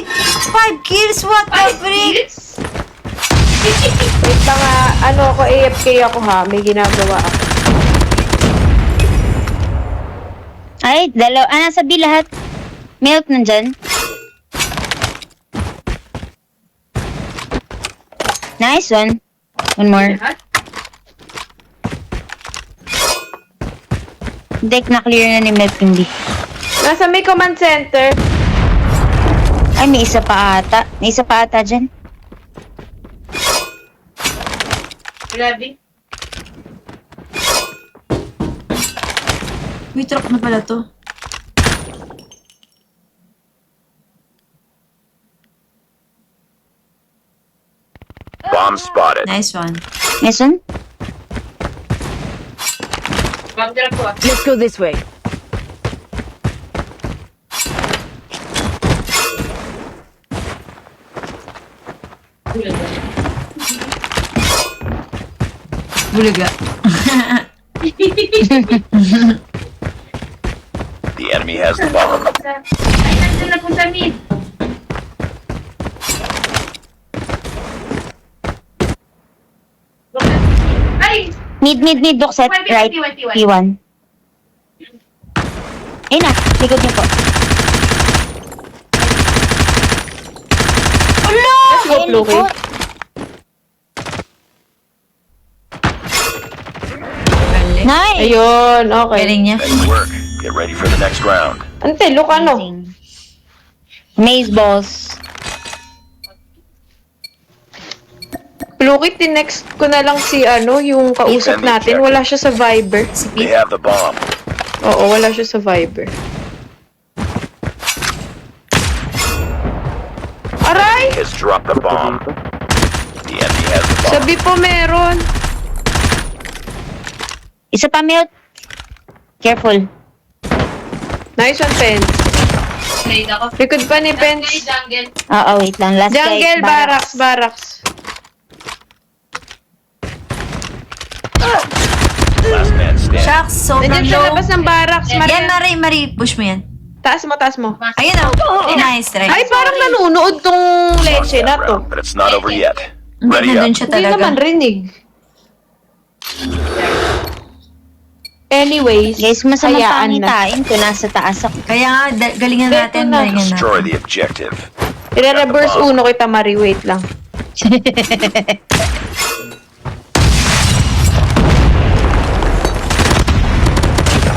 5 kills? What the frick? Wait lang ako, AFK ako ha. May ginagawa ako. Ay, dalawa. Nasa B lahat. Milk nandyan. Nice one. One more. Deck na clear na ni Milk yung B. Nasa may command center. Ay, may isa pa ata. May isa pa ata dyan. Grabe. May truck na pala to. Bomb spotted. Nice one. Nice one. Bomb drop ko. Let's go this way. Bulaga. The enemy has the bomb. Ay, nandun na po sa mid. Ay! Mid, Doxet. Right. P1. Ayun na. Likod niyo po. Let's go, Ayun, Pluki. likod. Galing. Nice. Ayun, okay. Galing niya. Nice work. Get ready for the next round. Ante, look ano. Maze balls. Pluki, tinext ko na lang si yung kausap natin. Wala siya sa Viber. Si They Pete. have the bomb. Oo, wala siya sa Viber. Aray! Has dropped the bomb. The enemy has the bomb. Sabi po meron. Isa pa, Milk. Careful. Nice one, Pence. Trade ako. Likod pa ni Kay Pence. jungle. Oo, wait lang. Last guy. Jungle, barracks. Last man standing. Shucks, sobrang Nandiyan sa low. labas ng barracks, Yan, Maria. Marie. Push mo yan. Taas mo. Ayun oh. Nice try. Ay, parang nanunood tong leche na to. Round, but it's not over yet. Hindi, Ready nandun up. siya Hindi talaga. naman rinig. Anyways, Guys, hayaan masamang na. pangitain ko. Nasa taas ako. Kaya nga, galingan Beto natin. na. Galingan Destroy natin. the objective. I-reverse uno kita, Marie. Wait lang.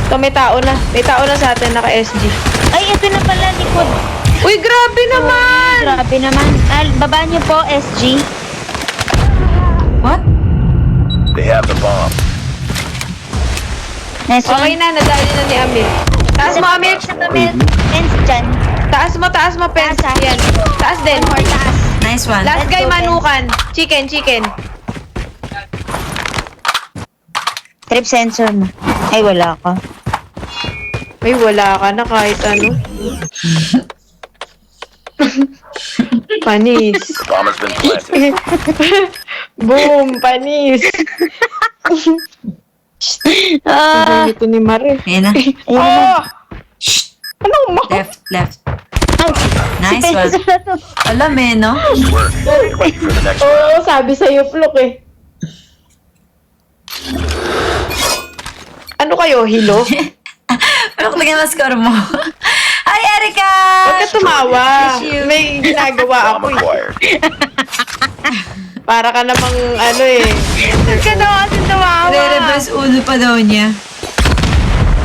Ito, may tao na. May tao na sa atin, naka-SG. Ay, ito na pala, likod. Uy, grabe naman! Grabe naman. Baba niyo po, SG. What? They have the bomb. Nice one. Okay na, nadali na ni Amir. Taas mo, Amir! Isa pa, Milk. Fence dyan. Taas mo, Pence. Taas, ah. Yan. Taas din. One more taas. Nice one. Last Let's guy, go, manukan. Chicken. Trip sensor mo. Ay, wala ka. Ay, wala ka na kahit ano. Panis. Bomb has been planted. Boom, panis. Ah, Ito ni Mare. Ayun na. Oh! Anong mo? Left. ay, Nice si one. Fence na to. Alam eh, no? Nice work. Get ready for the next round. Oo, sabi sa'yo, Plok eh. Ano kayo, hilo? Pero lagyan mo score mo. Hi, Erica! Huwag ka tumawa. May ginagawa ako Bomb eh. acquired. Para ka namang ano eh. Huwag ka daw kasi tumawa. Re-reverse uno pa daw niya.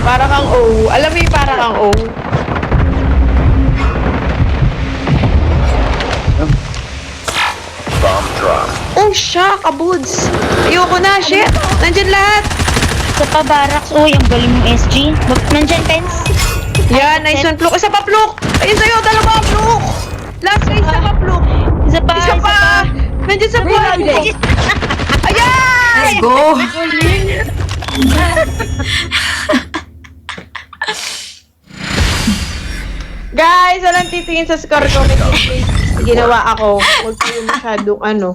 Para kang O. Alam mo yung para kang O. Bomb dropped. Oh, siya, kabuds. Ayoko na, shit. Nandyan lahat. Isa pa, barracks. Uy, ang galing yung SG. Nandyan, Fence. Yan, nice one, Plok. Isa pa, Plok. Ayun sa'yo, dalawa, Plok. Last guy, isa pa, Plok. Isa pa, Isa pa. Nandyan sa buwan ko. Ayan! Let's go! Guys, walang titingin sa score ko. May ginawa ako. Huwag kayo masyadong ano.